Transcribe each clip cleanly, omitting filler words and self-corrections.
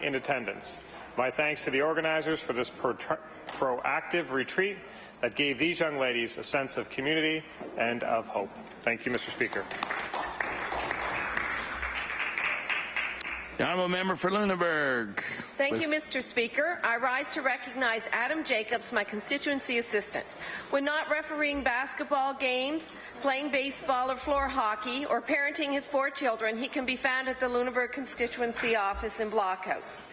in attendance. My thanks to the organizers for this proactive retreat that gave these young ladies a sense of community and of hope. Thank you, Mr. Speaker. The honourable member for Lunenburg. Thank you, Mr. Speaker. I rise to recognize Adam Jacobs, my constituency assistant. When not refereeing basketball games, playing baseball or floor hockey, or parenting his 4 children, he can be found at the Lunenburg constituency office in Blockhouse.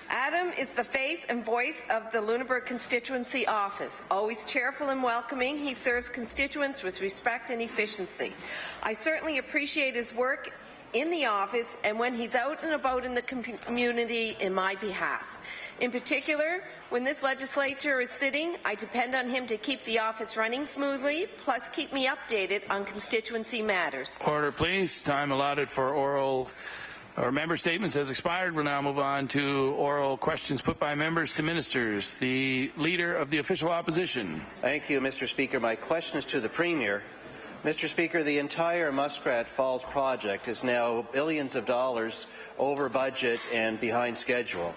Adam is the face and voice of the Lunenburg constituency office. Always cheerful and welcoming, he serves constituents with respect and efficiency. I certainly appreciate his work in the office and when he's out and about in the community in my behalf. In particular, when this legislature is sitting, I depend on him to keep the office running smoothly, plus keep me updated on constituency matters. Order, please. Time allotted for oral or member statements has expired. We'll now move on to oral questions put by members to ministers. The Leader of the Official Opposition. Thank you, Mr. Speaker. My question is to the Premier. Mr. Speaker, the entire Muskrat Falls project is now billions of dollars over budget and behind schedule.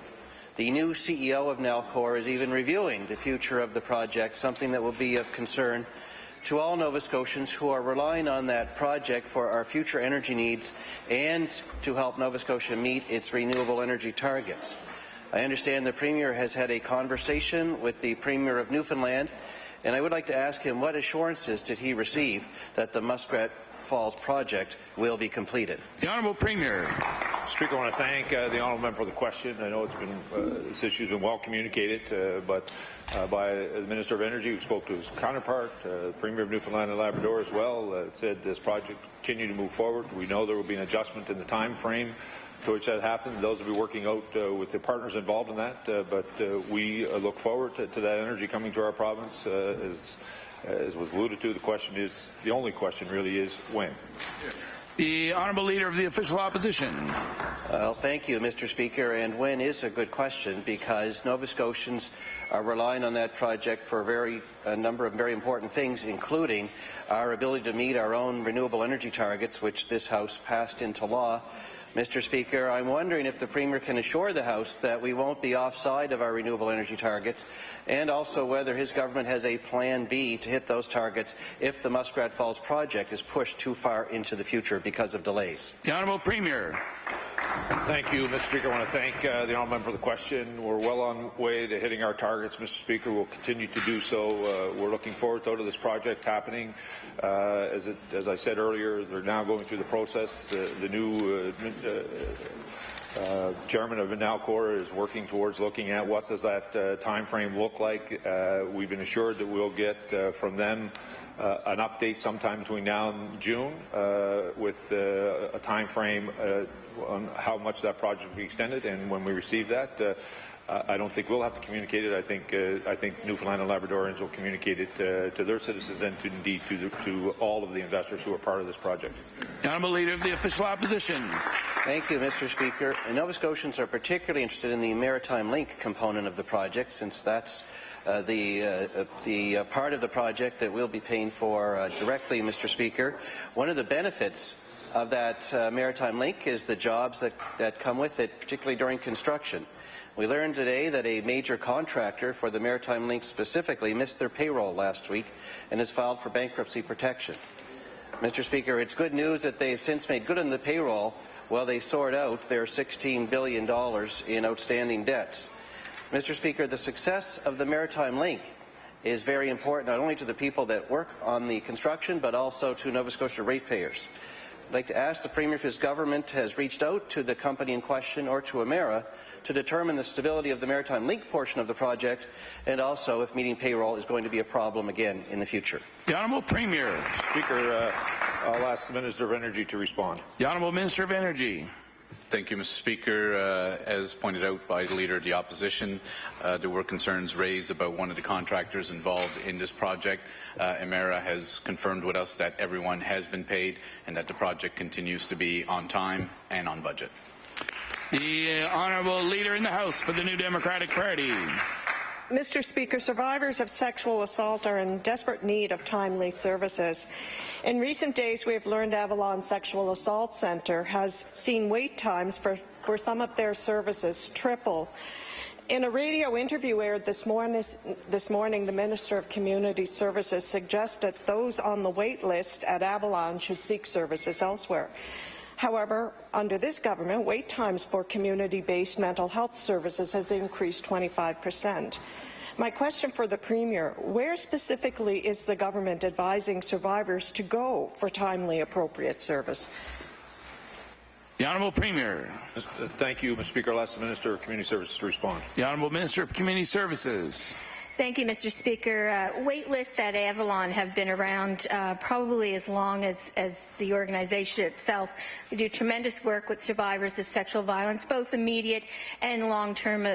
The new CEO of Nalcor is even reviewing the future of the project, something that will be of concern to all Nova Scotians who are relying on that project for our future energy needs and to help Nova Scotia meet its renewable energy targets. I understand the Premier has had a conversation with the Premier of Newfoundland, and I would like to ask him what assurances did he receive that the Muskrat Falls project will be completed. The Honourable Premier. Speaker, I want to thank the Honourable Member for the question. I know it's been this issue has been well communicated, but by the Minister of Energy, who spoke to his counterpart, the Premier of Newfoundland and Labrador as well, said this project continue to move forward. We know there will be an adjustment in the time frame to which that happened. Those will be working out with the partners involved in that, but we look forward to that energy coming to our province. As was alluded to, the only question really is when. The Honourable Leader of the Official Opposition. Well, thank you, Mr. Speaker. And when is a good question because Nova Scotians are relying on that project for a number of very important things, including our ability to meet our own renewable energy targets, which this House passed into law. Mr. Speaker, I'm wondering if the Premier can assure the House that we won't be offside of our renewable energy targets, and also whether his government has a plan B to hit those targets if the Muskrat Falls project is pushed too far into the future because of delays. The Honourable Premier. Thank you, Mr. Speaker. I want to thank the Honourable Member for the question. We're well on way to hitting our targets, Mr. Speaker. We'll continue to do so. We're looking forward, though, to this project happening. As I said earlier, they're now going through the process. The new Chairman of Nalcor is working towards looking at what does that time frame look like. We've been assured that we'll get from them an update sometime between now and June with a time frame on how much that project will be extended, and when we receive that, I don't think we'll have to communicate it. I think Newfoundland and Labradorians will communicate it to their citizens and indeed to all of the investors who are part of this project. The Honourable Leader of the Official Opposition. Thank you, Mr. Speaker. And Nova Scotians are particularly interested in the Maritime Link component of the project, since that's the part of the project that we'll be paying for directly, Mr. Speaker. One of the benefits of that Maritime Link is the jobs that come with it, particularly during construction. We learned today that a major contractor for the Maritime Link specifically missed their payroll last week and has filed for bankruptcy protection. Mr. Speaker, it's good news that they've since made good on the payroll while they sort out their $16 billion in outstanding debts. Mr. Speaker, the success of the Maritime Link is very important not only to the people that work on the construction but also to Nova Scotia ratepayers. I'd like to ask the Premier if his government has reached out to the company in question or to Emera to determine the stability of the Maritime Link portion of the project, and also if meeting payroll is going to be a problem again in the future. The Honourable Premier. Speaker, I'll ask the Minister of Energy to respond. The Honourable Minister of Energy. Thank you, Mr. Speaker. As pointed out by the Leader of the Opposition, there were concerns raised about one of the contractors involved in this project. Emera has confirmed with us that everyone has been paid and that the project continues to be on time and on budget. The Honourable Leader in the House for the New Democratic Party. Mr. Speaker, survivors of sexual assault are in desperate need of timely services. In recent days, we have learned Avalon Sexual Assault Centre has seen wait times for some of their services triple. In a radio interview aired this morning, the Minister of Community Services suggested those on the wait list at Avalon should seek services elsewhere. However, under this government, wait times for community-based mental health services has increased 25%. My question for the Premier, where specifically is the government advising survivors to go for timely, appropriate service? The Honourable Premier. Thank you, Mr. Speaker. I'll ask the Minister of Community Services to respond. The Honourable Minister of Community Services. Thank you, Mr. Speaker. Wait lists at Avalon have been around probably as long as the organization itself. We do tremendous work with survivors of sexual violence, both immediate and long-term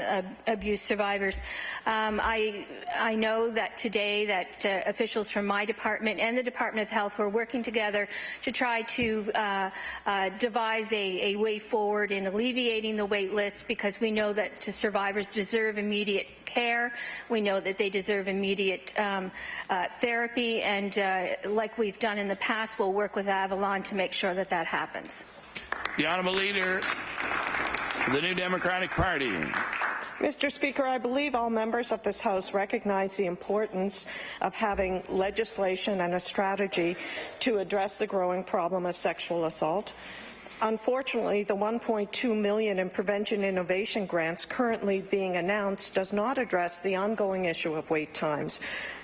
abuse survivors. I know that today that officials from my department and the Department of Health were working together to try to devise a way forward in alleviating the wait list, because we know that survivors deserve immediate care. We know that they deserve immediate therapy, and like we've done in the past, we'll work with Avalon to make sure that that happens. The Honourable Leader of the New Democratic Party. Mr. Speaker, I believe all members of this House recognize the importance of having legislation and a strategy to address the growing problem of sexual assault. Unfortunately, the $1.2 million in prevention innovation grants currently being announced does not address the ongoing issue of wait times,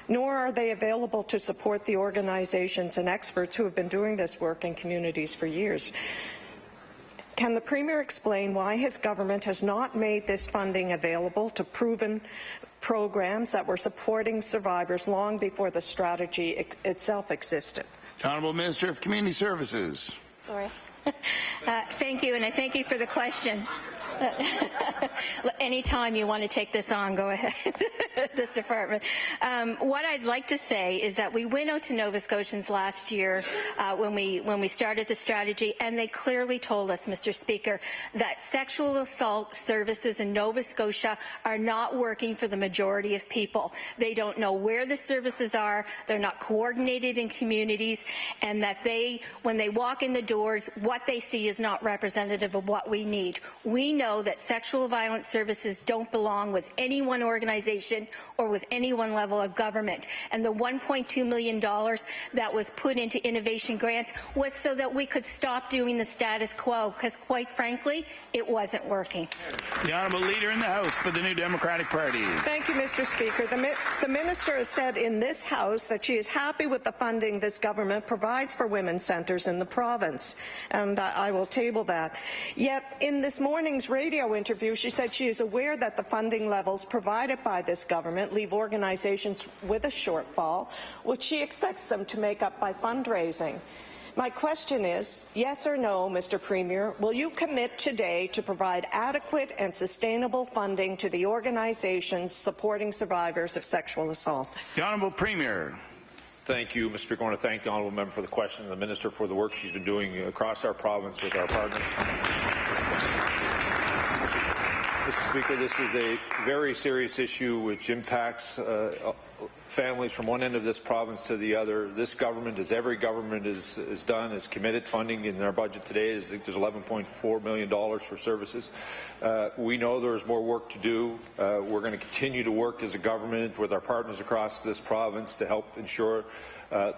nor are they available to support the organizations and experts who have been doing this work in communities for years. Can the Premier explain why his government has not made this funding available to proven programs that were supporting survivors long before the strategy itself existed? Honourable Minister of Community Services. Sorry. Thank you, and I thank you for the question. Anytime you want to take this on, go ahead. This department. What I'd like to say is that we went out to Nova Scotians last year when we started the strategy, and they clearly told us, Mr. Speaker, that sexual assault services in Nova Scotia are not working for the majority of people. They don't know where the services are, they're not coordinated in communities, and that when they walk in the doors, what they see is not representative of what we need. We know that sexual violence services don't belong with any one organization or with any one level of government. And the $1.2 million that was put into innovation grants was so that we could stop doing the status quo, because quite frankly, it wasn't working. The Honourable Leader in the House for the New Democratic Party. Thank you, Mr. Speaker. The Minister has said in this House that she is happy with the funding this government provides for women's centres in the province, and I will table that. Yet, in this morning's radio interview, she said she is aware that the funding levels provided by this government leave organizations with a shortfall, which she expects them to make up by fundraising. My question is, yes or no, Mr. Premier, will you commit today to provide adequate and sustainable funding to the organizations supporting survivors of sexual assault? The Honourable Premier. Thank you, Mr. Speaker. I want to thank the Honourable Member for the question and the Minister for the work she's been doing across our province with our partners. Mr. Speaker, this is a very serious issue which impacts families from one end of this province to the other. This government, as every government has done, is committed funding in our budget today. I think there's $11.4 million for services. We know there's more work to do. We're going to continue to work as a government with our partners across this province to help ensure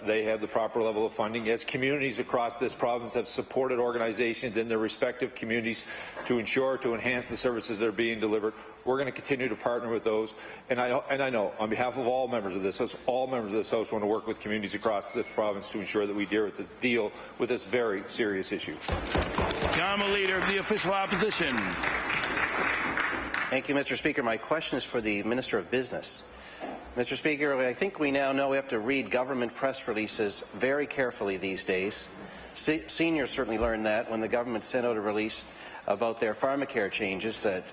they have the proper level of funding. As communities across this province have supported organizations in their respective communities to enhance the services that are being delivered, we're going to continue to partner with those. And I know, on behalf of all members of this House, all members of this House want to work with communities across this province to ensure that we deal with this very serious issue. The Honourable Leader of the Official Opposition. Thank you, Mr. Speaker. My question is for the Minister of Business. Mr. Speaker, I think we now know we have to read government press releases very carefully these days. Seniors certainly learned that when the government sent out a release about their pharmacare changes that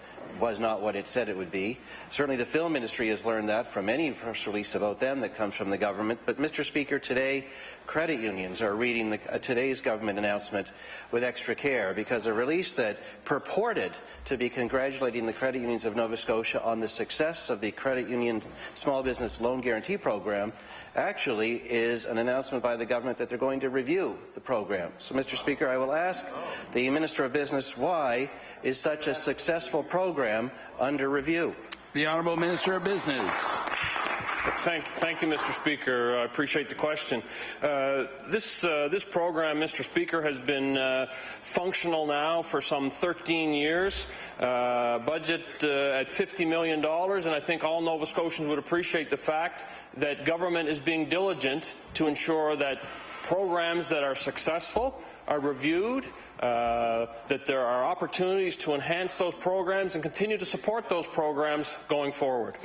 was not what it said it would be. Certainly the film industry has learned that from any press release about them that comes from the government. But, Mr. Speaker, today credit unions are reading today's government announcement with extra care, because a release that purported to be congratulating the credit unions of Nova Scotia on the success of the Credit Union Small Business Loan Guarantee Program actually is an announcement by the government that they're going to review the program. So, Mr. Speaker, I will ask the Minister of Business, why is such a successful program under review? The Honourable Minister of Business. Thank you, Mr. Speaker. I appreciate the question. This program, Mr. Speaker, has been functional now for some 13 years. Budget at $50 million, and I think all Nova Scotians would appreciate the fact that government is being diligent to ensure that programs that are successful are reviewed, that there are opportunities to enhance those programs and continue to support those programs going forward.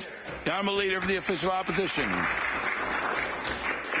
The Honourable Leader of the Official Opposition.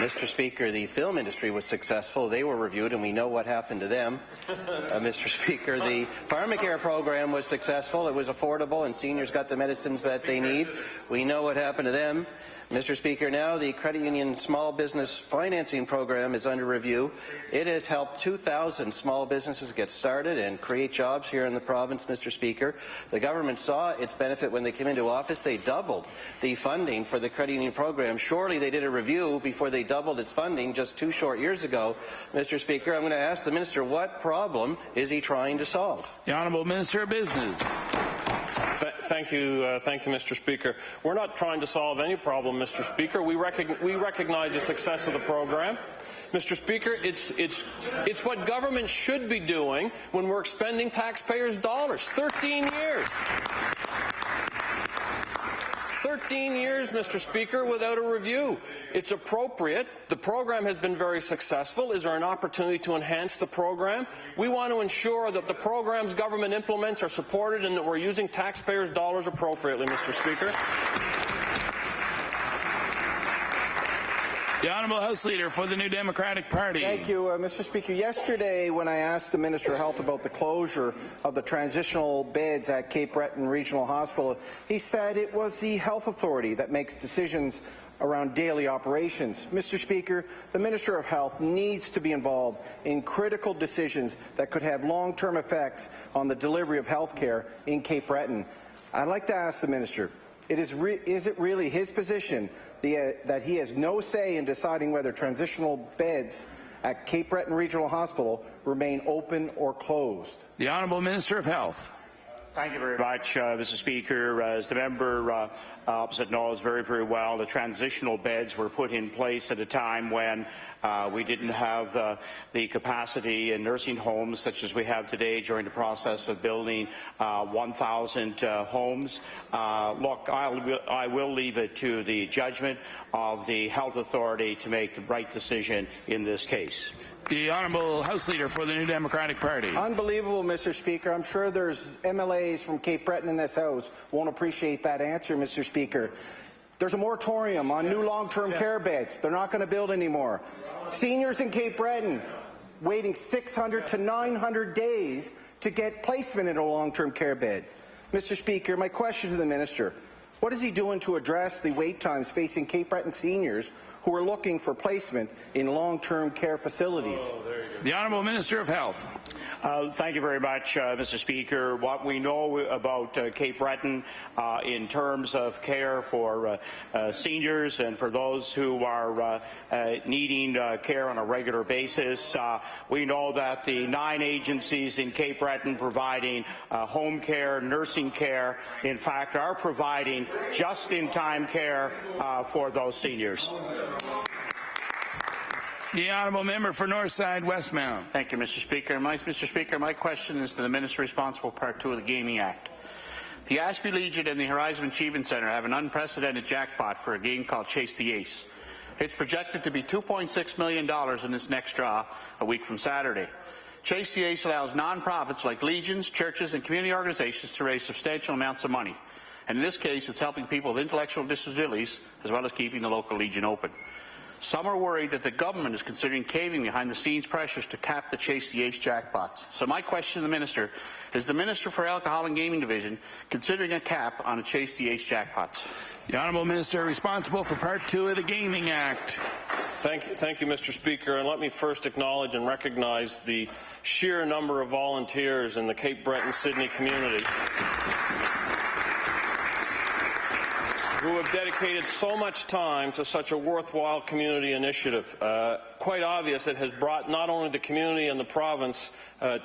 Mr. Speaker, the film industry was successful. They were reviewed, and we know what happened to them. Mr. Speaker, the pharmacare program was successful. It was affordable, and seniors got the medicines that they need. We know what happened to them. Mr. Speaker, now the Credit Union Small Business Financing Program is under review. It has helped 2,000 small businesses get started and create jobs here in the province, Mr. Speaker. The government saw its benefit when they came into office. They doubled the funding for the Credit Union program. Surely they did a review before they doubled its funding just 2 short years ago. Mr. Speaker, I'm going to ask the Minister, what problem is he trying to solve? The Honourable Minister of Business. Thank you, Mr. Speaker. We're not trying to solve any problem, Mr. Speaker. We recognize the success of the program. Mr. Speaker, it's what government should be doing when we're expending taxpayers' dollars. 13 years. 13 years, Mr. Speaker, without a review. It's appropriate. The program has been very successful. Is there an opportunity to enhance the program? We want to ensure that the programs government implements are supported and that we're using taxpayers' dollars appropriately, Mr. Speaker. The Honourable House Leader for the New Democratic Party. Thank you, Mr. Speaker. Yesterday, when I asked the Minister of Health about the closure of the transitional beds at Cape Breton Regional Hospital, he said it was the Health Authority that makes decisions around daily operations. Mr. Speaker, the Minister of Health needs to be involved in critical decisions that could have long-term effects on the delivery of health care in Cape Breton. I'd like to ask the Minister, is it really his position that he has no say in deciding whether transitional beds at Cape Breton Regional Hospital remain open or closed? The Honourable Minister of Health. Thank you very much, Mr. Speaker. As the member opposite knows very, very well, the transitional beds were put in place at a time when we didn't have the capacity in nursing homes such as we have today during the process of building 1,000 homes. Look, I will leave it to the judgment of the Health Authority to make the right decision in this case. The Honourable House Leader for the New Democratic Party. Unbelievable, Mr. Speaker. I'm sure there's MLAs from Cape Breton in this House won't appreciate that answer, Mr. Speaker. There's a moratorium on new long-term care beds. They're not going to build anymore. Seniors in Cape Breton waiting 600 to 900 days to get placement in a long-term care bed. Mr. Speaker, my question to the Minister, what is he doing to address the wait times facing Cape Breton seniors who are looking for placement in long-term care facilities? The Honourable Minister of Health. Thank you very much, Mr. Speaker. What we know about Cape Breton in terms of care for seniors and for those who are needing care on a regular basis, we know that the 9 agencies in Cape Breton providing home care, nursing care, in fact, are providing just-in-time care for those seniors. The Honourable Member for Northside Westmount. Thank you, Mr. Speaker. Mr. Speaker, my question is to the Minister responsible for Part 2 of the Gaming Act. The Ashby Legion and the Horizon Achievement Centre have an unprecedented jackpot for a game called Chase the Ace. It's projected to be $2.6 million in its next draw a week from Saturday. Chase the Ace allows non-profits like legions, churches and community organizations to raise substantial amounts of money. And in this case, it's helping people with intellectual disabilities as well as keeping the local legion open. Some are worried that the government is considering caving behind the scenes pressures to cap the Chase the Ace jackpots. So my question to the Minister, is the Minister for Alcohol and Gaming Division considering a cap on the Chase the Ace jackpots? The Honourable Minister responsible for Part 2 of the Gaming Act. Thank you, Mr. Speaker. And let me first acknowledge and recognize the sheer number of volunteers in the Cape Breton-Sydney community who have dedicated so much time to such a worthwhile community initiative. Quite obvious, it has brought not only the community and the province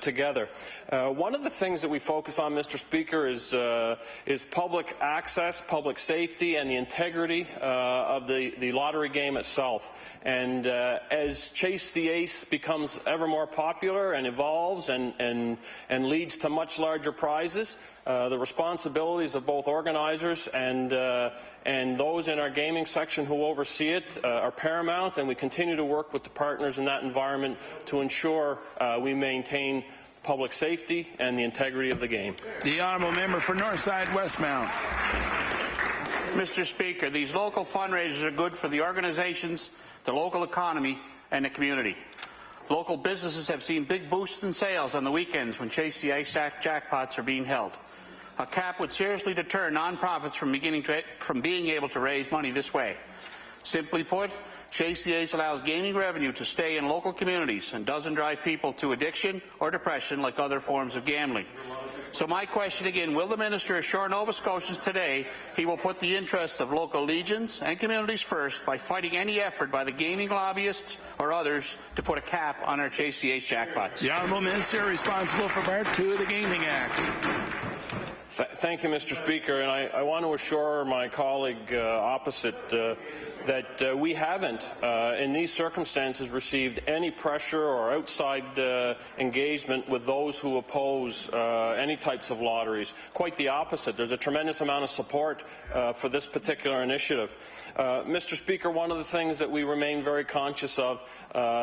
together. One of the things that we focus on, Mr. Speaker, is public access, public safety, and the integrity of the lottery game itself. And as Chase the Ace becomes ever more popular and evolves and leads to much larger prizes, the responsibilities of both organizers and those in our gaming section who oversee it are paramount, and we continue to work with the partners in that environment to ensure we maintain public safety and the integrity of the game. The Honourable Member for Northside Westmount. Mr. Speaker, these local fundraisers are good for the organizations, the local economy, and the community. Local businesses have seen big boosts in sales on the weekends when Chase the Ace jackpots are being held. A cap would seriously deter non-profits from being able to raise money this way. Simply put, Chase the Ace allows gaming revenue to stay in local communities and doesn't drive people to addiction or depression like other forms of gambling. So my question again, will the Minister assure Nova Scotians today he will put the interests of local legions and communities first by fighting any effort by the gaming lobbyists or others to put a cap on our Chase the Ace jackpots? The Honourable Minister responsible for Part 2 of the Gaming Act. Thank you, Mr. Speaker, and I want to assure my colleague opposite that we haven't, in these circumstances, received any pressure or outside engagement with those who oppose any types of lotteries. Quite the opposite. There's a tremendous amount of support for this particular initiative. Mr. Speaker, one of the things that we remain very conscious of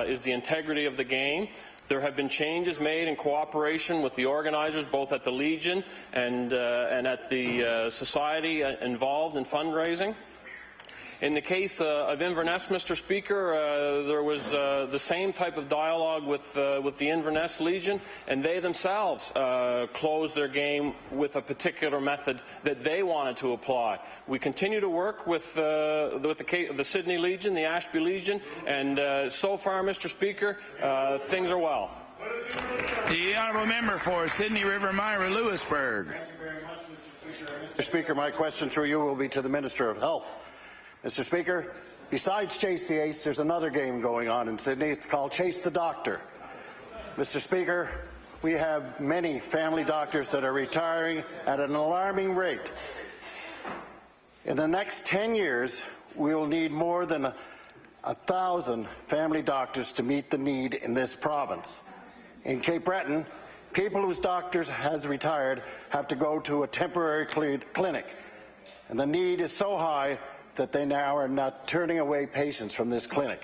is the integrity of the game. There have been changes made in cooperation with the organizers, both at the Legion and at the society involved in fundraising. In the case of Inverness, Mr. Speaker, there was the same type of dialogue with the Inverness Legion, and they themselves closed their game with a particular method that they wanted to apply. We continue to work with the Sydney Legion, the Ashby Legion, and so far, Mr. Speaker, things are well. The Honourable Member for Sydney River Myra Lewisburg. Thank you very much, Mr. Speaker. Mr. Speaker, my question through you will be to the Minister of Health. Mr. Speaker, besides Chase the Ace, there's another game going on in Sydney. It's called Chase the Doctor. Mr. Speaker, we have many family doctors that are retiring at an alarming rate. In the next 10 years, we will need more than 1,000 family doctors to meet the need in this province. In Cape Breton, people whose doctors has retired have to go to a temporary clinic, and the need is so high that they now are not turning away patients from this clinic.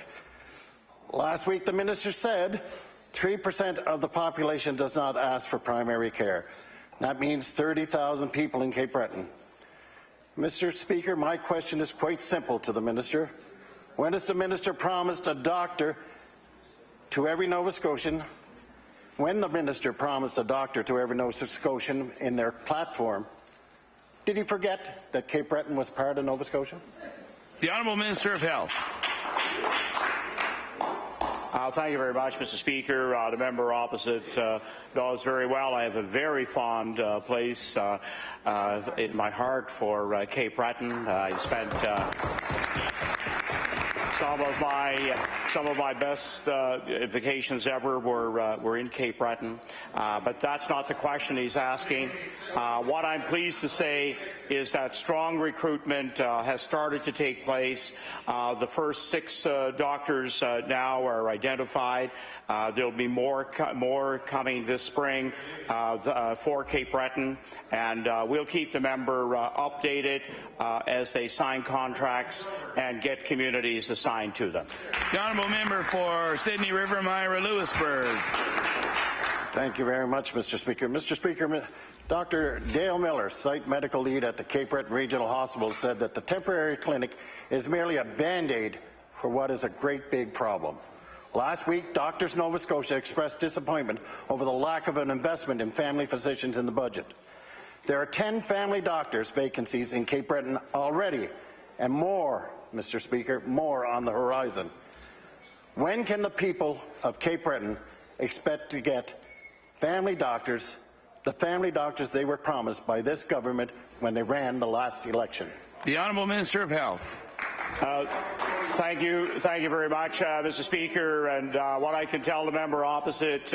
Last week, the Minister said 3% of the population does not ask for primary care. That means 30,000 people in Cape Breton. Mr. Speaker, my question is quite simple to the Minister. When has the Minister promised a doctor to every Nova Scotian? When the Minister promised a doctor to every Nova Scotian in their platform, did he forget that Cape Breton was part of Nova Scotia? The Honourable Minister of Health. Thank you very much, Mr. Speaker. The member opposite knows very well I have a very fond place in my heart for Cape Breton. I spent some of my best vacations ever were in Cape Breton, but that's not the question he's asking. What I'm pleased to say is that strong recruitment has started to take place. The first 6 doctors now are identified. There'll be more coming this spring for Cape Breton, and we'll keep the member updated as they sign contracts and get communities assigned to them. The Honourable Member for Sydney River Myra Lewisburg. Thank you very much, Mr. Speaker. Mr. Speaker, Dr. Dale Miller, site medical lead at the Cape Breton Regional Hospital, said that the temporary clinic is merely a band-aid for what is a great big problem. Last week, Doctors Nova Scotia expressed disappointment over the lack of an investment in family physicians in the budget. There are 10 family doctors vacancies in Cape Breton already, and more, Mr. Speaker, more on the horizon. When can the people of Cape Breton expect to get family doctors, the family doctors they were promised by this government when they ran the last election? The Honourable Minister of Health. Thank you very much, Mr. Speaker. And what I can tell the member opposite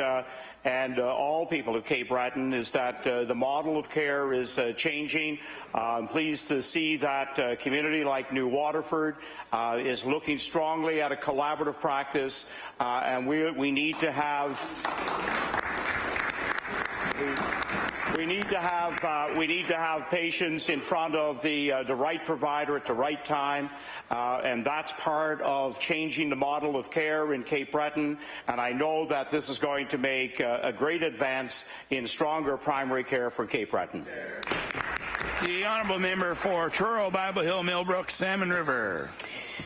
and all people of Cape Breton is that the model of care is changing. I'm pleased to see that a community like New Waterford is looking strongly at a collaborative practice, and we need to have. We need to have patients in front of the right provider at the right time, and that's part of changing the model of care in Cape Breton. And I know that this is going to make a great advance in stronger primary care for Cape Breton. The Honourable Member for Truro, Bible Hill, Millbrook, Salmon River.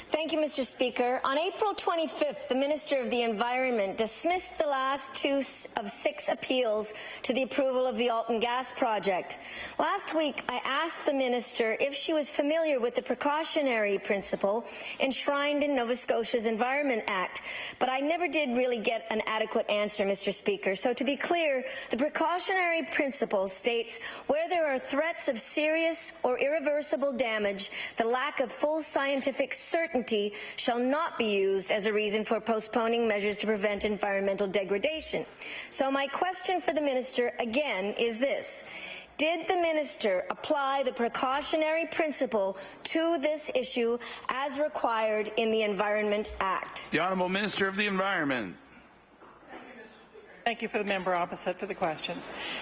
Thank you, Mr. Speaker. On April 25th, the Minister of the Environment dismissed the last 2 of 6 appeals to the approval of the Alton Gas project. Last week, I asked the Minister if she was familiar with the precautionary principle enshrined in Nova Scotia's Environment Act, but I never did really get an adequate answer, Mr. Speaker. So to be clear, the precautionary principle states where there are threats of serious or irreversible damage, the lack of full scientific certainty shall not be used as a reason for postponing measures to prevent environmental degradation. So my question for the Minister again is this. Did the Minister apply the precautionary principle to this issue as required in the Environment Act? The Honourable Minister of the Environment. Thank you for the member opposite for the question.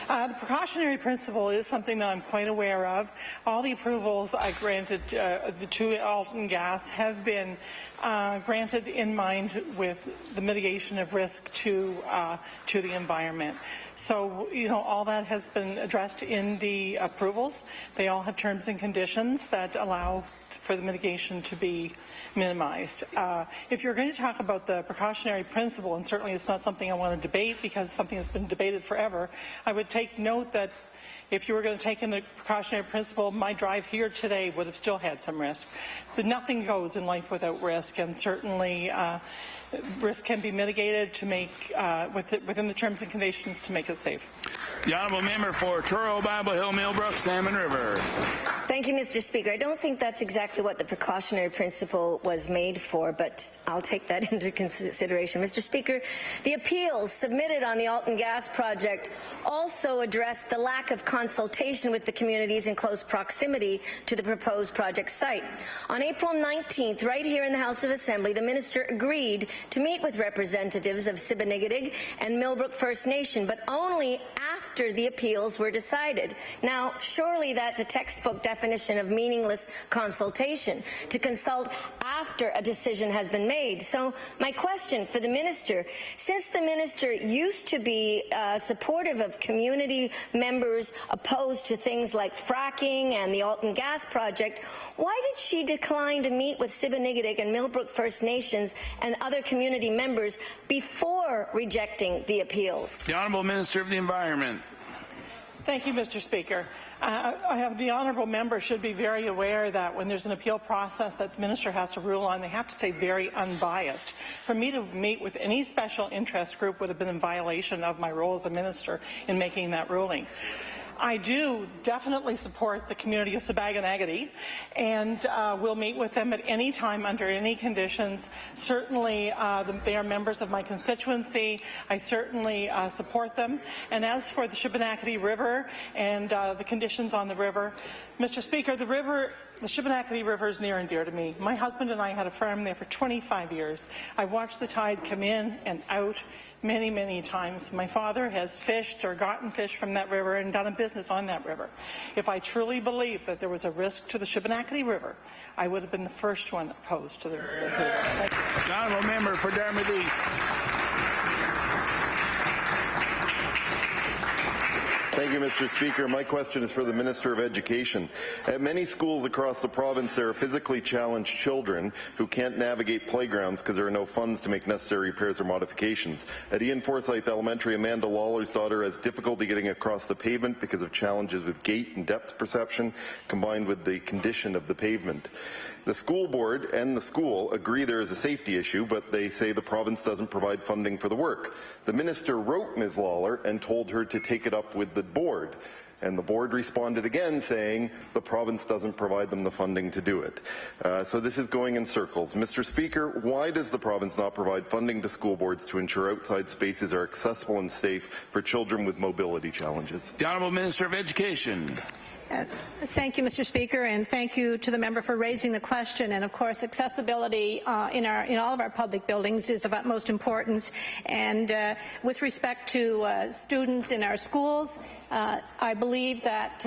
The precautionary principle is something that I'm quite aware of. All the approvals I granted the 2 Alton Gas have been granted in mind with the mitigation of risk to the environment. So, you know, all that has been addressed in the approvals. They all have terms and conditions that allow for the mitigation to be minimized. If you're going to talk about the precautionary principle, and certainly it's not something I want to debate because it's something that's been debated forever, I would take note that if you were going to take in the precautionary principle, my drive here today would have still had some risk. But nothing goes in life without risk, and certainly risk can be mitigated to make within the terms and conditions to make it safe. The Honourable Member for Truro, Bible Hill, Millbrook, Salmon River. Thank you, Mr. Speaker. I don't think that's exactly what the precautionary principle was made for, but I'll take that into consideration. Mr. Speaker, the appeals submitted on the Alton Gas project also addressed the lack of consultation with the communities in close proximity to the proposed project site. On April 19th, right here in the House of Assembly, the Minister agreed to meet with representatives of Sibinigadig and Millbrook First Nation, but only after the appeals were decided. Now, surely that's a textbook definition of meaningless consultation, to consult after a decision has been made. So my question for the Minister, since the Minister used to be supportive of community members opposed to things like fracking and the Alton Gas project, why did she decline to meet with Sibinigadig and Millbrook First Nations and other community members before rejecting the appeals? The Honourable Minister of the Environment. Thank you, Mr. Speaker. The honourable member should be very aware that when there's an appeal process that the minister has to rule on, they have to stay very unbiased. For me to meet with any special interest group would have been in violation of my role as a minister in making that ruling. I do definitely support the community of Sibinigadig, and we'll meet with them at any time under any conditions. Certainly, they are members of my constituency. I certainly support them. And as for the Sibinigadig River and the conditions on the river, Mr. Speaker, the Sibinigadig River is near and dear to me. My husband and I had a farm there for 25 years. I've watched the tide come in and out many, many times. My father has fished or gotten fish from that river and done a business on that river. If I truly believed that there was a risk to the Sibinigadig River, I would have been the first one opposed to the river. Thank you. The Honourable Member for Dartmouth East. Thank you, Mr. Speaker. My question is for the Minister of Education. At many schools across the province, there are physically challenged children who can't navigate playgrounds because there are no funds to make necessary repairs or modifications. At Ian Forsyth Elementary, Amanda Lawler's daughter has difficulty getting across the pavement because of challenges with gait and depth perception, combined with the condition of the pavement. The school board and the school agree there is a safety issue, but they say the province doesn't provide funding for the work. The minister wrote Ms. Lawler and told her to take it up with the board. And the board responded again saying the province doesn't provide them the funding to do it. So this is going in circles. Mr. Speaker, why does the province not provide funding to school boards to ensure outside spaces are accessible and safe for children with mobility challenges? The Honourable Minister of Education. Thank you, Mr. Speaker, and thank you to the member for raising the question. And of course, accessibility in all of our public buildings is of utmost importance. And with respect to students in our schools, I believe that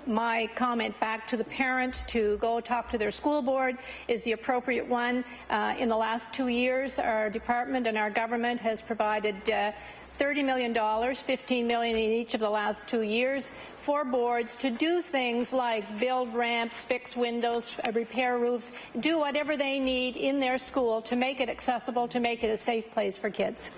my comment back to the parent to go talk to their school board is the appropriate one. In the last 2 years, our department and our government has provided $30 million, $15 million in each of the last 2 years for boards to do things like build ramps, fix windows, repair roofs, do whatever they need in their school to make it accessible, to make it a safe place for kids.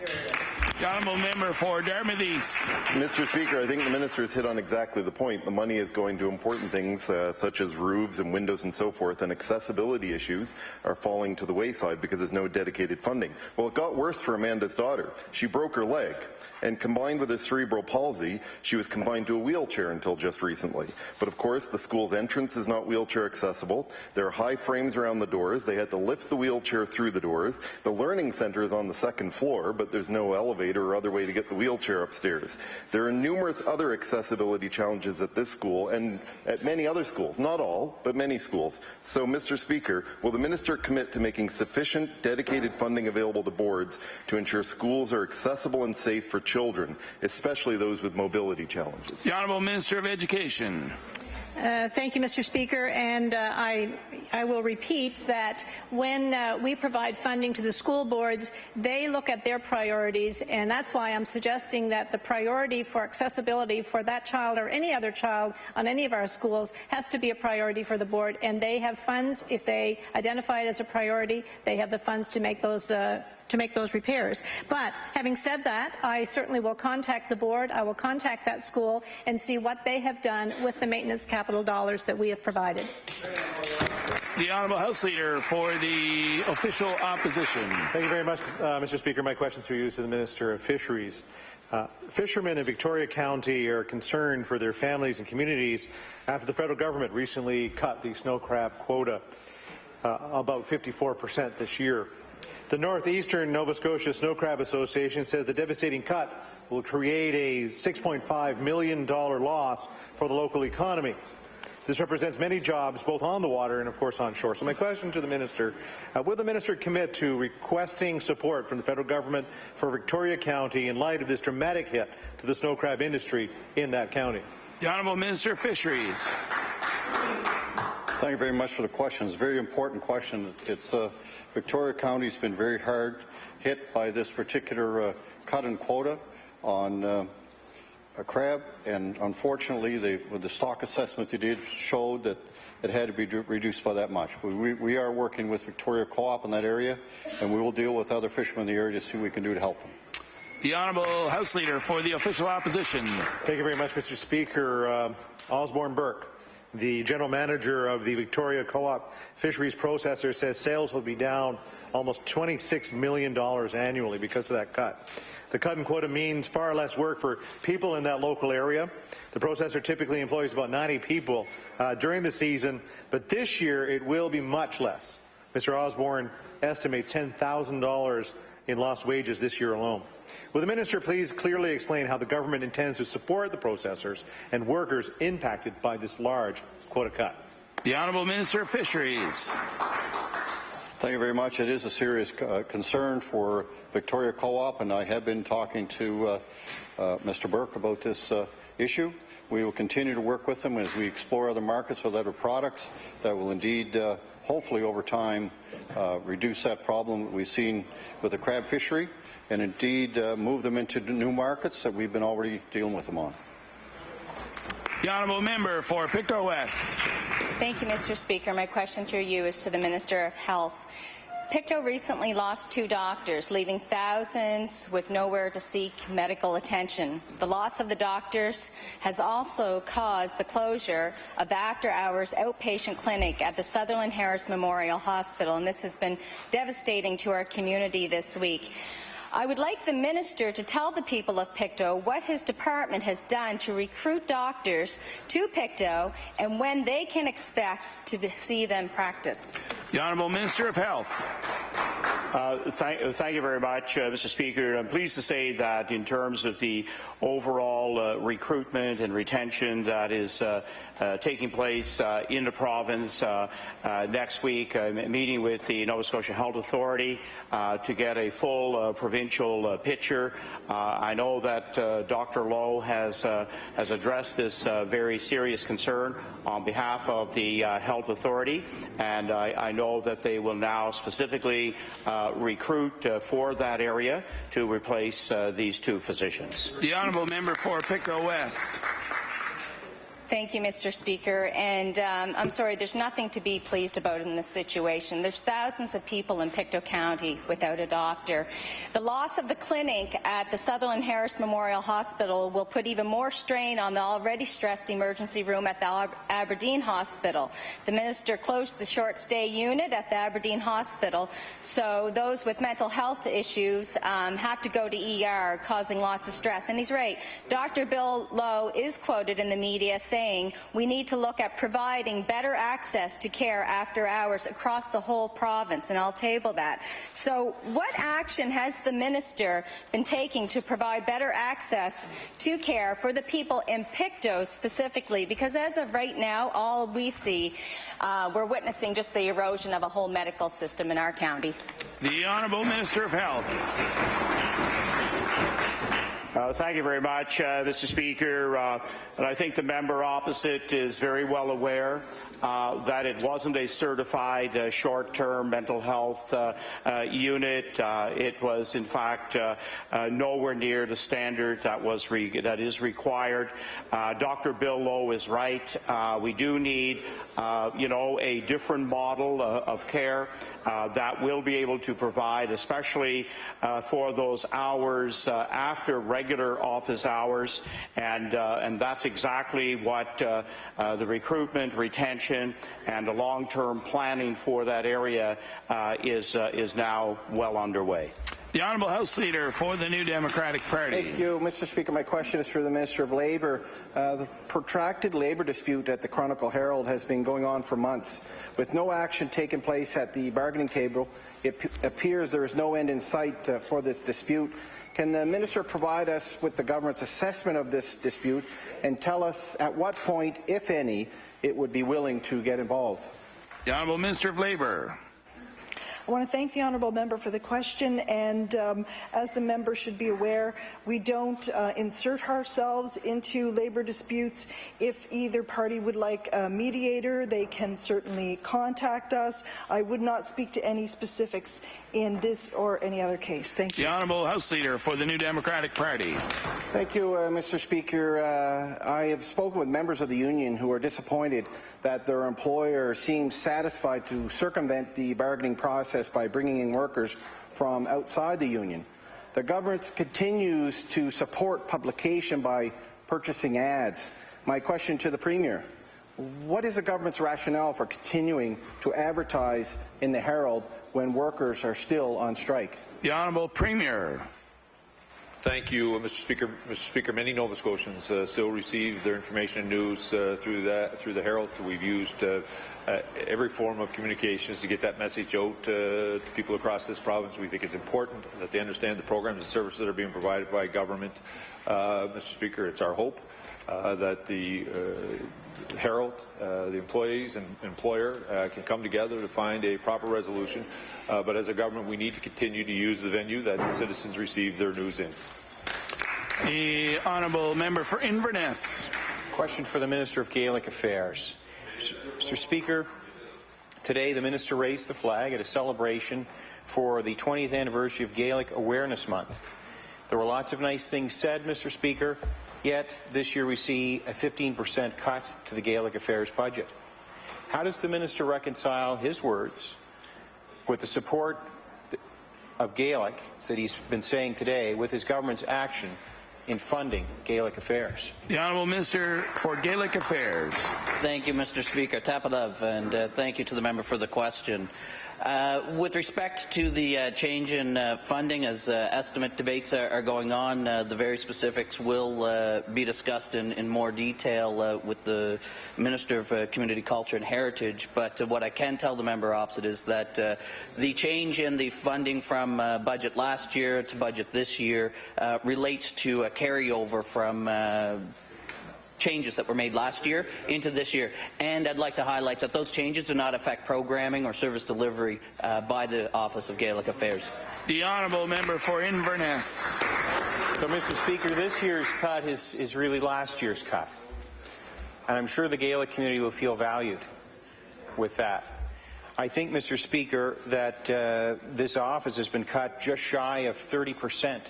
The Honourable Member for Dartmouth East. Mr. Speaker, I think the minister has hit on exactly the point. The money is going to important things such as roofs and windows and so forth, and accessibility issues are falling to the wayside because there's no dedicated funding. Well, it got worse for Amanda's daughter. She broke her leg, and combined with her cerebral palsy, she was confined to a wheelchair until just recently. But of course, the school's entrance is not wheelchair accessible. There are high frames around the doors. They had to lift the wheelchair through the doors. The learning center is on the second floor, but there's no elevator or other way to get the wheelchair upstairs. There are numerous other accessibility challenges at this school and at many other schools. Not all, but many schools. So, Mr. Speaker, will the minister commit to making sufficient dedicated funding available to boards to ensure schools are accessible and safe for children, especially those with mobility challenges? The Honourable Minister of Education. Thank you, Mr. Speaker, and I will repeat that when we provide funding to the school boards, they look at their priorities, and that's why I'm suggesting that the priority for accessibility for that child or any other child on any of our schools has to be a priority for the board, and they have funds. If they identify it as a priority, they have the funds to make those repairs. But having said that, I certainly will contact the board. I will contact that school and see what they have done with the maintenance capital dollars that we have provided. The Honourable House Leader for the Official Opposition. Thank you very much, Mr. Speaker. My question through you is to the Minister of Fisheries. Fishermen in Victoria County are concerned for their families and communities after the federal government recently cut the snow crab quota about 54% this year. The Northeastern Nova Scotia Snow Crab Association says the devastating cut will create a $6.5 million loss for the local economy. This represents many jobs both on the water and, of course, on shore. So my question to the minister, will the minister commit to requesting support from the federal government for Victoria County in light of this dramatic hit to the snow crab industry in that county? The Honourable Minister of Fisheries. Thank you very much for the question. It's a very important question. Victoria County has been very hard hit by this particular cut in quota on a crab, and unfortunately the stock assessment they did showed that it had to be reduced by that much. We are working with Victoria Co-op in that area, and we will deal with other fishermen in the area to see what we can do to help them. The Honourable House Leader for the Official Opposition. Thank you very much, Mr. Speaker. Osborne Burke, the General Manager of the Victoria Co-op Fisheries Processor, says sales will be down almost $26 million annually because of that cut. The cut in quota means far less work for people in that local area. The processor typically employs about 90 people during the season, but this year it will be much less. Mr. Osborne estimates $10,000 in lost wages this year alone. Will the minister please clearly explain how the government intends to support the processors and workers impacted by this large quota cut? The Honourable Minister of Fisheries. Thank you very much. It is a serious concern for Victoria Co-op, and I have been talking to Mr. Burke about this issue. We will continue to work with them as we explore other markets with other products that will indeed, hopefully over time, reduce that problem that we've seen with the crab fishery, and indeed move them into new markets that we've been already dealing with them on. The honourable member for Pictou West. Thank you, Mr. Speaker. My question through you is to the Minister of Health. Pictou recently lost 2 doctors, leaving thousands with nowhere to seek medical attention. The loss of the doctors has also caused the closure of the after-hours outpatient clinic at the Sutherland Harris Memorial Hospital, and this has been devastating to our community this week. I would like the Minister to tell the people of Pictou what his department has done to recruit doctors to Pictou and when they can expect to see them practice. The Honourable Minister of Health. Thank you very much, Mr. Speaker. I'm pleased to say that in terms of the overall recruitment and retention that is taking place in the province next week, I'm meeting with the Nova Scotia Health Authority to get a full provincial picture. I know that Dr. Lowe has addressed this very serious concern on behalf of the Health Authority, and I know that they will now specifically recruit for that area to replace these 2 physicians. The honourable member for Pictou West. Thank you, Mr. Speaker. And I'm sorry, there's nothing to be pleased about in this situation. There's thousands of people in Pictou County without a doctor. The loss of the clinic at the Sutherland Harris Memorial Hospital will put even more strain on the already stressed emergency room at the Aberdeen Hospital. The Minister closed the short stay unit at the Aberdeen Hospital, so those with mental health issues have to go to ER, causing lots of stress. And he's right. Dr. Bill Lowe is quoted in the media saying we need to look at providing better access to care after hours across the whole province, and I'll table that. So what action has the Minister been taking to provide better access to care for the people in Pictou specifically? Because as of right now, all we see, we're witnessing just the erosion of a whole medical system in our county. The Honourable Minister of Health. Thank you very much, Mr. Speaker. And I think the member opposite is very well aware that it wasn't a certified short-term mental health unit. It was, in fact, nowhere near the standard that is required. Dr. Bill Lowe is right. We do need, a different model of care that will be able to provide, especially for those hours after regular office hours, and that's exactly what the recruitment, retention, and the long-term planning for that area is now well underway. The Honourable House Leader for the New Democratic Party. Thank you, Mr. Speaker. My question is for the Minister of Labour. The protracted labour dispute at the Chronicle Herald has been going on for months. With no action taking place at the bargaining table, it appears there is no end in sight for this dispute. Can the Minister provide us with the government's assessment of this dispute and tell us at what point, if any, it would be willing to get involved? The Honourable Minister of Labour. I want to thank the honourable member for the question, and as the member should be aware, we don't insert ourselves into labour disputes. If either party would like a mediator, they can certainly contact us. I would not speak to any specifics in this or any other case. Thank you. The Honourable House Leader for the New Democratic Party. Thank you, Mr. Speaker. I have spoken with members of the union who are disappointed that their employer seems satisfied to circumvent the bargaining process by bringing in workers from outside the union. The government continues to support publication by purchasing ads. My question to the Premier, what is the government's rationale for continuing to advertise in the Herald when workers are still on strike? The Honourable Premier. Thank you, Mr. Speaker. Mr. Speaker, many Nova Scotians still receive their information and news through the Herald. We've used every form of communications to get that message out to people across this province. We think it's important that they understand the programs and services that are being provided by government. Mr. Speaker, it's our hope that the Herald, the employees and employer can come together to find a proper resolution. But as a government, we need to continue to use the venue that citizens receive their news in. The Honourable Member for Inverness. Question for the Minister of Gaelic Affairs. Mr. Speaker, today the Minister raised the flag at a celebration for the 20th anniversary of Gaelic Awareness Month. There were lots of nice things said, Mr. Speaker, Yet this year we see a 15% cut to the Gaelic Affairs budget. How does the minister reconcile his words with the support of Gaelic that he's been saying today with his government's action in funding Gaelic Affairs? The Honourable Minister for Gaelic Affairs. Thank you, Mr. Speaker. Tapadav, and thank you to the member for the question. With respect to the change in funding, as estimate debates are going on, the very specifics will be discussed in more detail with the Minister of Community Culture and Heritage. But what I can tell the member opposite is that the change in the funding from budget last year to budget this year relates to a carryover from changes that were made last year into this year. And I'd like to highlight that those changes do not affect programming or service delivery by the Office of Gaelic Affairs. The Honourable Member for Inverness. So, Mr. Speaker, this year's cut is really last year's cut. And I'm sure the Gaelic community will feel valued with that. I think, Mr. Speaker, that this office has been cut just shy of 30%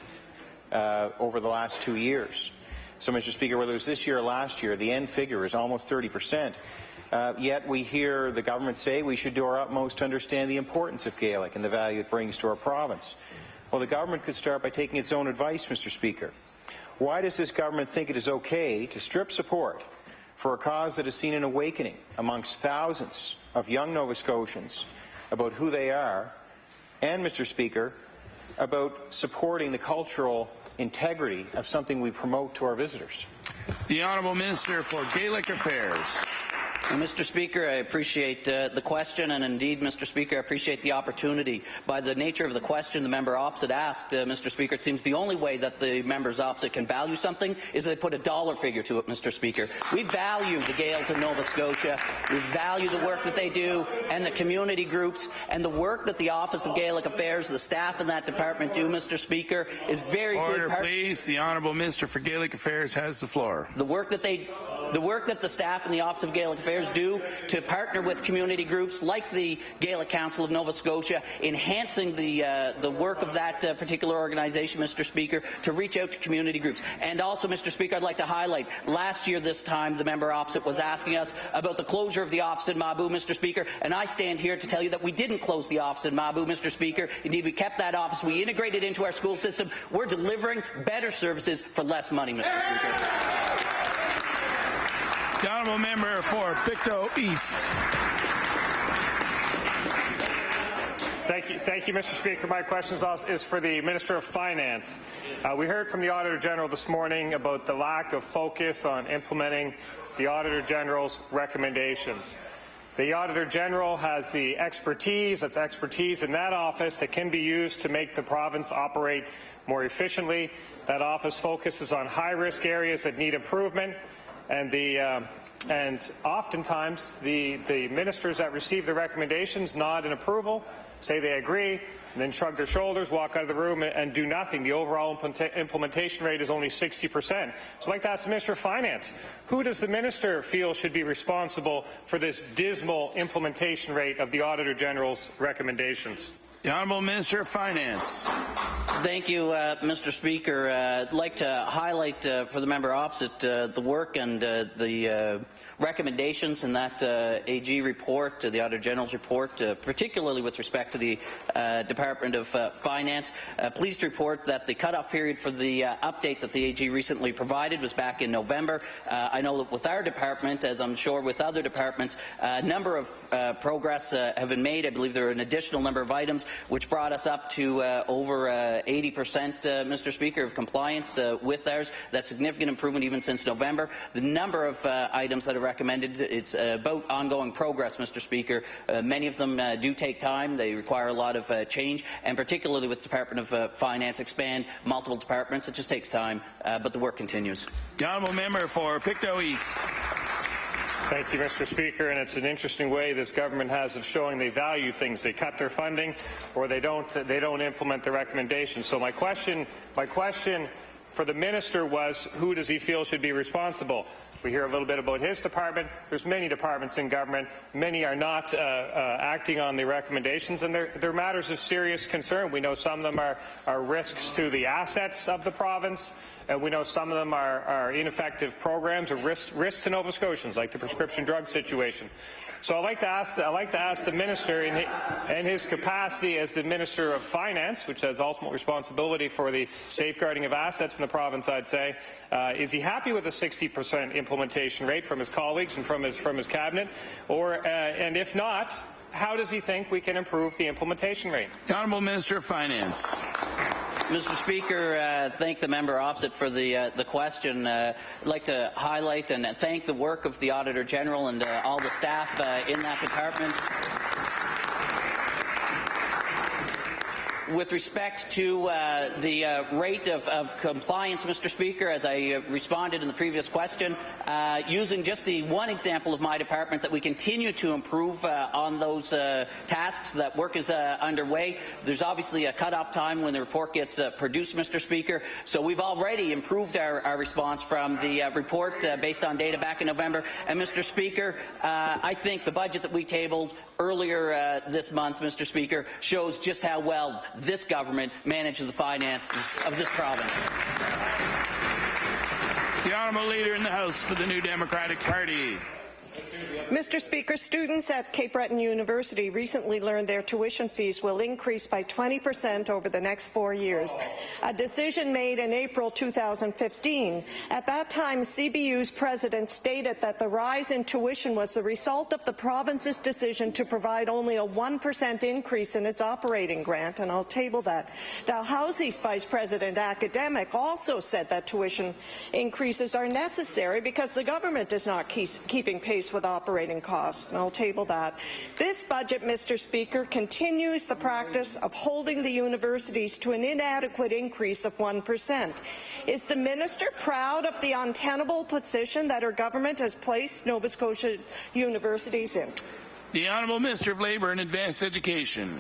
over the last 2 years. So, Mr. Speaker, whether it was this year or last year, the end figure is almost 30%. Yet we hear the government say we should do our utmost to understand the importance of Gaelic and the value it brings to our province. Well, the government could start by taking its own advice, Mr. Speaker. Why does this government think it is okay to strip support for a cause that has seen an awakening amongst thousands of young Nova Scotians about who they are, and, Mr. Speaker, about supporting the cultural integrity of something we promote to our visitors? The Honourable Minister for Gaelic Affairs. Mr. Speaker, I appreciate the question, and indeed, Mr. Speaker, I appreciate the opportunity. By the nature of the question the member opposite asked, Mr. Speaker, it seems the only way that the members opposite can value something is they put a dollar figure to it, Mr. Speaker. We value the Gaels in Nova Scotia. We value the work that they do and the community groups, and the work that the Office of Gaelic Affairs, the staff in that department do, Mr. Speaker, is very good. Order, please. The Honourable Minister for Gaelic Affairs has the floor. The work that the staff in the Office of Gaelic Affairs do to partner with community groups like the Gaelic Council of Nova Scotia, enhancing the work of that particular organization, Mr. Speaker, to reach out to community groups. And also, Mr. Speaker, I'd like to highlight, last year this time, the member opposite was asking us about the closure of the office in Mabu, Mr. Speaker, and I stand here to tell you that we didn't close the office in Mabu, Mr. Speaker. Indeed, we kept that office. We integrated it into our school system. We're delivering better services for less money, Mr. Speaker. The Honourable Member for Pictou East. Thank you, Mr. Speaker. My question is for the Minister of Finance. We heard from the Auditor General this morning about the lack of focus on implementing the Auditor General's recommendations. The Auditor General has the expertise in that office that can be used to make the province operate more efficiently. That office focuses on high-risk areas that need improvement. And oftentimes the ministers that receive the recommendations nod in approval, say they agree, and then shrug their shoulders, walk out of the room and do nothing. The overall implementation rate is only 60%. So I'd like to ask the Minister of Finance, who does the minister feel should be responsible for this dismal implementation rate of the Auditor General's recommendations? The Honourable Minister of Finance. Thank you, Mr. Speaker. I'd like to highlight for the member opposite the work and the recommendations in that AG report, the Auditor General's report, particularly with respect to the Department of Finance. Pleased to report that the cutoff period for the update that the AG recently provided was back in November. I know that with our department, as I'm sure with other departments, a number of progress have been made. I believe there are an additional number of items which brought us up to over 80%, Mr. Speaker, of compliance with ours. That's significant improvement even since November. The number of items that are recommended, it's about ongoing progress, Mr. Speaker. Many of them do take time. They require a lot of change, and particularly with the Department of Finance, expand multiple departments. It just takes time, but the work continues. The Honourable Member for Pictou East. Thank you, Mr. Speaker. And it's an interesting way this government has of showing they value things. They cut their funding, or they don't implement the recommendations. So my question for the minister was, who does he feel should be responsible? We hear a little bit about his department. There's many departments in government. Many are not acting on the recommendations, and they're matters of serious concern. We know some of them are risks to the assets of the province. We know some of them are ineffective programs or risks to Nova Scotians, like the prescription drug situation. So I'd like to ask the minister, in his capacity as the Minister of Finance, which has ultimate responsibility for the safeguarding of assets in the province, I'd say, is he happy with a 60% implementation rate from his colleagues and from his cabinet, and if not, how does he think we can improve the implementation rate? The Honourable Minister of Finance. Mr. Speaker, thank the member opposite for the question. I'd like to highlight and thank the work of the Auditor General and all the staff in that department. With respect to the rate of compliance, Mr. Speaker, as I responded in the previous question, using just the one example of my department that we continue to improve on those tasks, that work is underway. There's obviously a cutoff time when the report gets produced, Mr. Speaker, so we've already improved our response from the report based on data back in November. And Mr. Speaker, I think the budget that we tabled earlier this month, Mr. Speaker, shows just how well this government manages the finances of this province. The Honourable Leader in the House for the New Democratic Party. Mr. Speaker, students at Cape Breton University recently learned their tuition fees will increase by 20% over the next 4 years, a decision made in April 2015. At that time, CBU's president stated that the rise in tuition was the result of the province's decision to provide only a 1% increase in its operating grant, and I'll table that. Dalhousie's vice president academic also said that tuition increases are necessary because the government is not keeping pace with operating costs, and I'll table that. This budget, Mr. Speaker, continues the practice of holding the universities to an inadequate increase of 1%. Is the minister proud of the untenable position that her government has placed Nova Scotia universities in? The Honourable Minister of Labour and Advanced Education.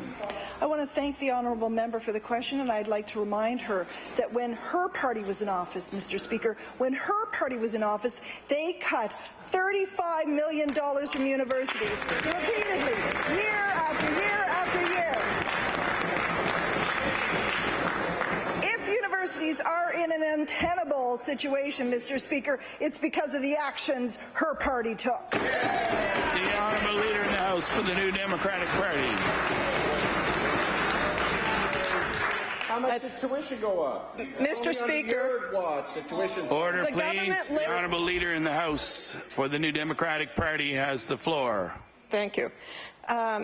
I want to thank the honourable member for the question, and I'd like to remind her that when her party was in office, Mr. Speaker, when her party was in office, they cut $35 million from universities repeatedly, year after year after year. If universities are in an untenable situation, Mr. Speaker, it's because of the actions her party took. The Honourable Leader in the House for the New Democratic Party. How much did tuition go up? Mr. Speaker. Order, please. The Honourable Leader in the House for the New Democratic Party has the floor. Thank you.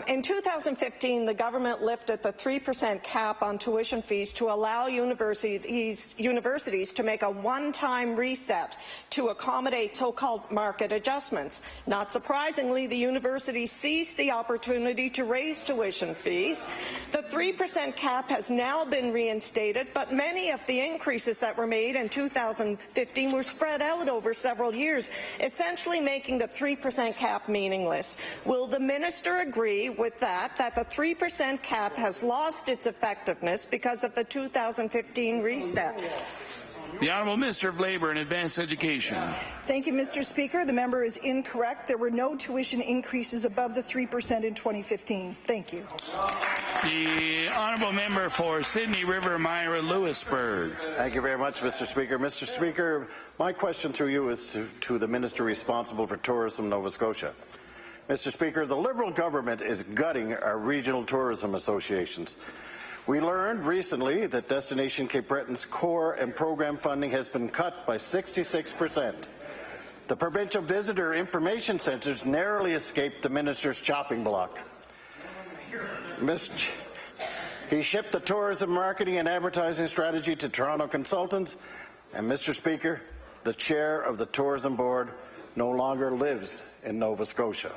In 2015, the government lifted the 3% cap on tuition fees to allow universities to make a one-time reset to accommodate so-called market adjustments. Not surprisingly, the university seized the opportunity to raise tuition fees. The 3% cap has now been reinstated, but many of the increases that were made in 2015 were spread out over several years, essentially making the 3% cap meaningless. Will the minister agree with that the 3% cap has lost its effectiveness because of the 2015 reset? The Honourable Minister of Labour and Advanced Education. Thank you, Mr. Speaker. The member is incorrect. There were no tuition increases above the 3% in 2015. Thank you. The Honourable Member for Sydney River Myra Lewisburg. Thank you very much, Mr. Speaker. Mr. Speaker, my question through you is to the Minister responsible for tourism, Nova Scotia. Mr. Speaker, the Liberal government is gutting our regional tourism associations. We learned recently that Destination Cape Breton's core and program funding has been cut by 66%. The provincial visitor information centres narrowly escaped the minister's chopping block. He shipped the tourism marketing and advertising strategy to Toronto consultants, and Mr. Speaker, the chair of the tourism board no longer lives in Nova Scotia.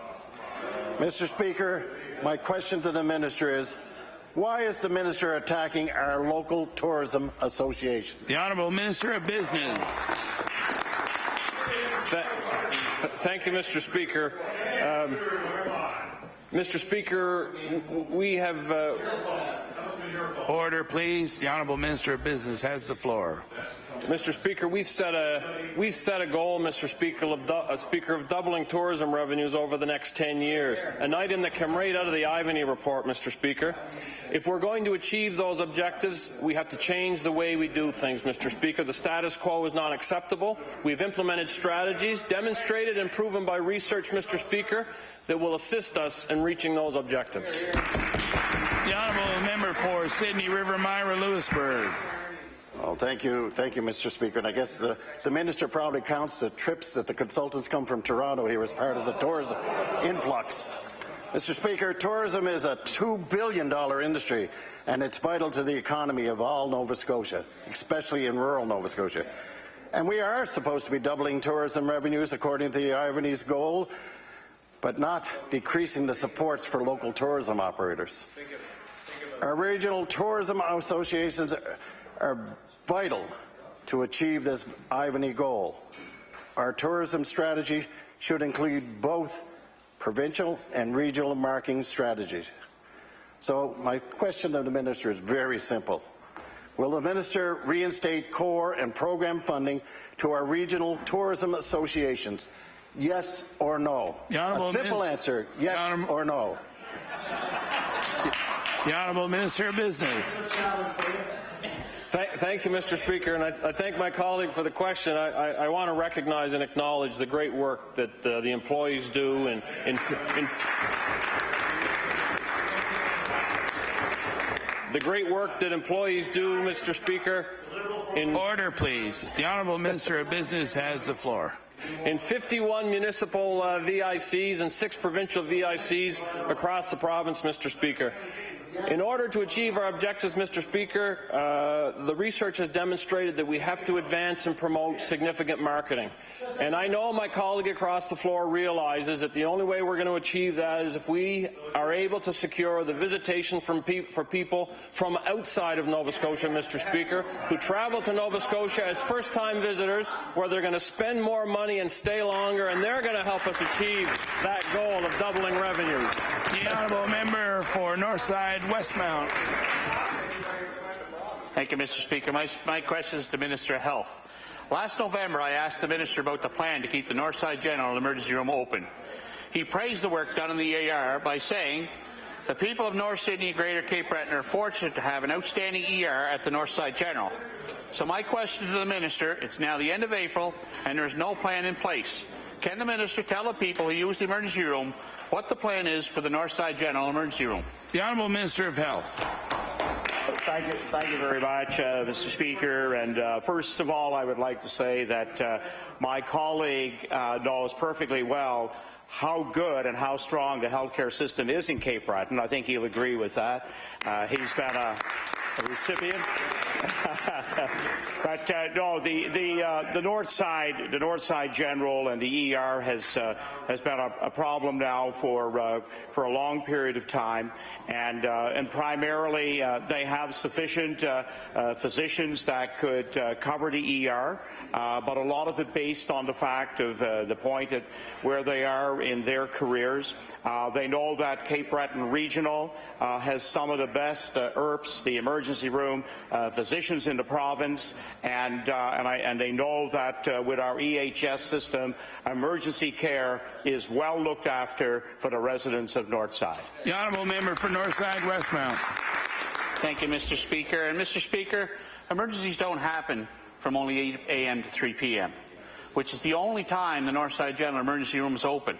Mr. Speaker, my question to the minister is, why is the minister attacking our local tourism association? The Honourable Minister of Business. Thank you, Mr. Speaker. Mr. Speaker, we have... Order, please. The Honourable Minister of Business has the floor. Mr. Speaker, we've set a goal, Mr. Speaker, of doubling tourism revenues over the next 10 years, an item that came right out of the Ivany report, Mr. Speaker. If we're going to achieve those objectives, we have to change the way we do things, Mr. Speaker. The status quo is not acceptable. We've implemented strategies, demonstrated and proven by research, Mr. Speaker, that will assist us in reaching those objectives. The honourable member for Sydney River Myra Lewisburg. Well, thank you, Mr. Speaker. And I guess the minister probably counts the trips that the consultants come from Toronto here as part of the tourism influx. Mr. Speaker, tourism is a $2 billion industry, and it's vital to the economy of all Nova Scotia, especially in rural Nova Scotia. And we are supposed to be doubling tourism revenues according to the Ivany's goal, but not decreasing the supports for local tourism operators. Our regional tourism associations are vital to achieve this Ivany goal. Our tourism strategy should include both provincial and regional marketing strategies. So my question to the minister is very simple. Will the minister reinstate core and program funding to our regional tourism associations? Yes or no? A simple answer, yes or no. The Honourable Minister of Business. Thank you, Mr. Speaker, and I thank my colleague for the question. I want to recognize and acknowledge the great work that the employees do in the great work that employees do, Mr. Speaker. Order, please. The Honourable Minister of Business has the floor. In 51 municipal VICs and 6 provincial VICs across the province, Mr. Speaker. In order to achieve our objectives, Mr. Speaker, the research has demonstrated that we have to advance and promote significant marketing. And I know my colleague across the floor realizes that the only way we're going to achieve that is if we are able to secure the visitation for people from outside of Nova Scotia, Mr. Speaker, who travel to Nova Scotia as first-time visitors, where they're going to spend more money and stay longer, and they're going to help us achieve that goal of doubling revenues. The honourable member for Northside Westmount. Thank you, Mr. Speaker. My question is to the Minister of Health. Last November, I asked the Minister about the plan to keep the Northside General Emergency Room open. He praised the work done in the ER by saying, the people of North Sydney and Greater Cape Breton are fortunate to have an outstanding ER at the Northside General. So my question to the Minister, it's now the end of April and there's no plan in place. Can the Minister tell the people who use the emergency room what the plan is for the Northside General Emergency Room? The Honourable Minister of Health. Thank you very much, Mr. Speaker. And first of all, I would like to say that my colleague knows perfectly well how good and how strong the healthcare system is in Cape Breton. I think he'll agree with that. He's been a recipient. But no, the North Side General and the ER has been a problem now for a long period of time, and primarily they have sufficient physicians that could cover the ER, but a lot of it based on the fact of the point at where they are in their careers. They know that Cape Breton Regional has some of the best ERPs, the emergency room physicians in the province, and they know that with our EHS system, emergency care is well looked after for the residents of Northside. The honourable member for Northside Westmount. Thank you, Mr. Speaker. And Mr. Speaker, emergencies don't happen from only 8 a.m. to 3 p.m., which is the only time the Northside General Emergency Room is open.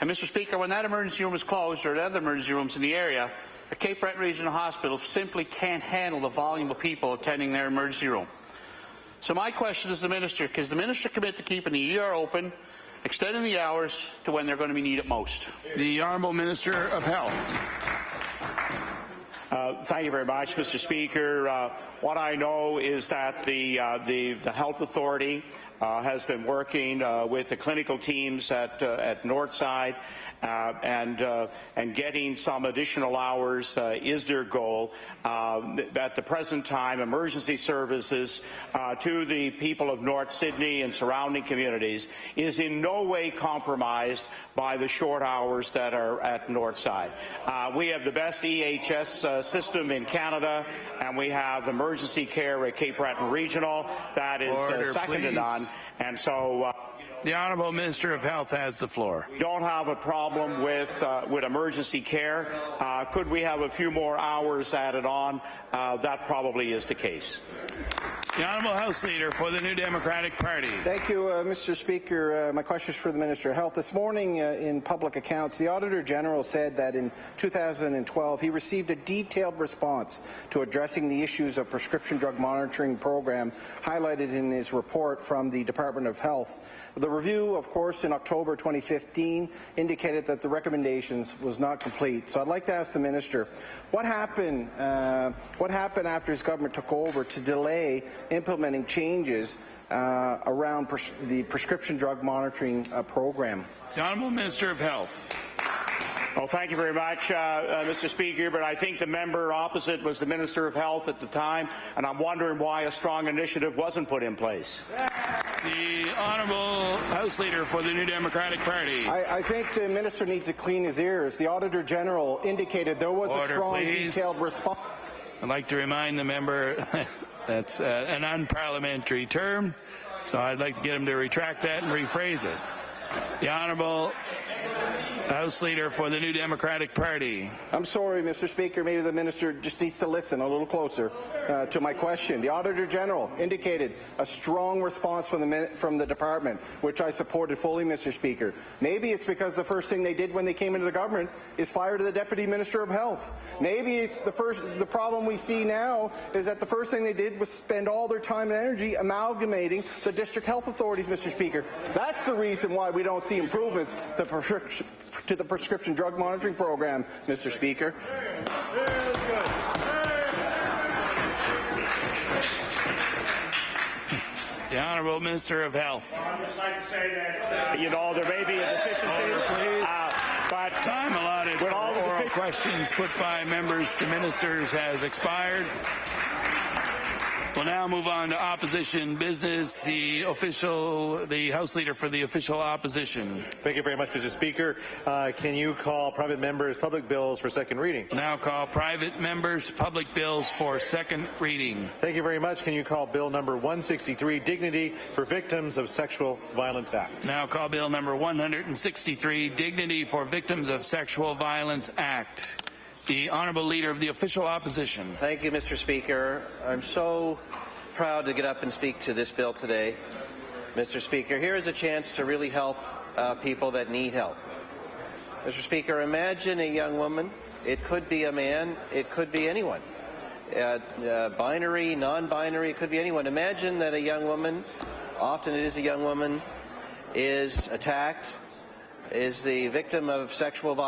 And Mr. Speaker, when that emergency room is closed, or the other emergency rooms in the area, the Cape Breton Regional Hospital simply can't handle the volume of people attending their emergency room. So my question is to the Minister, can the Minister commit to keeping the ER open, extending the hours to when they're going to be needed most? The Honourable Minister of Health. Thank you very much, Mr. Speaker. What I know is that the Health Authority has been working with the clinical teams at Northside, and getting some additional hours is their goal. At the present time, emergency services to the people of North Sydney and surrounding communities is in no way compromised by the short hours that are at Northside. We have the best EHS system in Canada, and we have emergency care at Cape Breton Regional that is second to none. And so the Honourable Minister of Health has the floor. We don't have a problem with emergency care. Could we have a few more hours added on? That probably is the case. The Honourable House Leader for the New Democratic Party. Thank you, Mr. Speaker. My question is for the Minister of Health. This morning in public accounts, the Auditor General said that in 2012 he received a detailed response to addressing the issues of prescription drug monitoring program highlighted in his report from the Department of Health. The review, of course, in October 2015 indicated that the recommendations was not complete. So I'd like to ask the Minister, what happened after his government took over to delay implementing changes around the prescription drug monitoring program? The Honourable Minister of Health. Well, thank you very much, Mr. Speaker, but I think the member opposite was the Minister of Health at the time, and I'm wondering why a strong initiative wasn't put in place. The Honourable House Leader for the New Democratic Party. I think the Minister needs to clean his ears. The Auditor General indicated there was a strong, detailed response. I'd like to remind the member that's an unparliamentary term, so I'd like to get him to retract that and rephrase it. The Honourable House Leader for the New Democratic Party. I'm sorry, Mr. Speaker. Maybe the Minister just needs to listen a little closer to my question. The Auditor General indicated a strong response from the Department, which I supported fully, Mr. Speaker. Maybe it's because the first thing they did when they came into the government is fire the Deputy Minister of Health. Maybe it's the problem we see now is that the first thing they did was spend all their time and energy amalgamating the district health authorities, Mr. Speaker. That's the reason why we don't see improvements to the prescription drug monitoring program, Mr. Speaker. The Honourable Minister of Health. I'd just like to say that, there may be a deficiency. But time allotted for oral questions put by members to ministers has expired. We'll now move on to opposition business. The House Leader for the official opposition. Thank you very much, Mr. Speaker. Can you call private members' public bills for second reading? Now call private members' public bills for second reading. Thank you very much. Can you call Bill number 163, Dignity for Victims of Sexual Violence Act? Now call Bill number 163, Dignity for Victims of Sexual Violence Act. The Honourable Leader of the official opposition. Thank you, Mr. Speaker. I'm so proud to get up and speak to this bill today. Mr. Speaker, here is a chance to really help people that need help. Mr. Speaker, imagine a young woman. It could be a man. It could be anyone. Binary, non-binary, it could be anyone. Imagine that a young woman, often it is a young woman, is attacked, is the victim of sexual violence.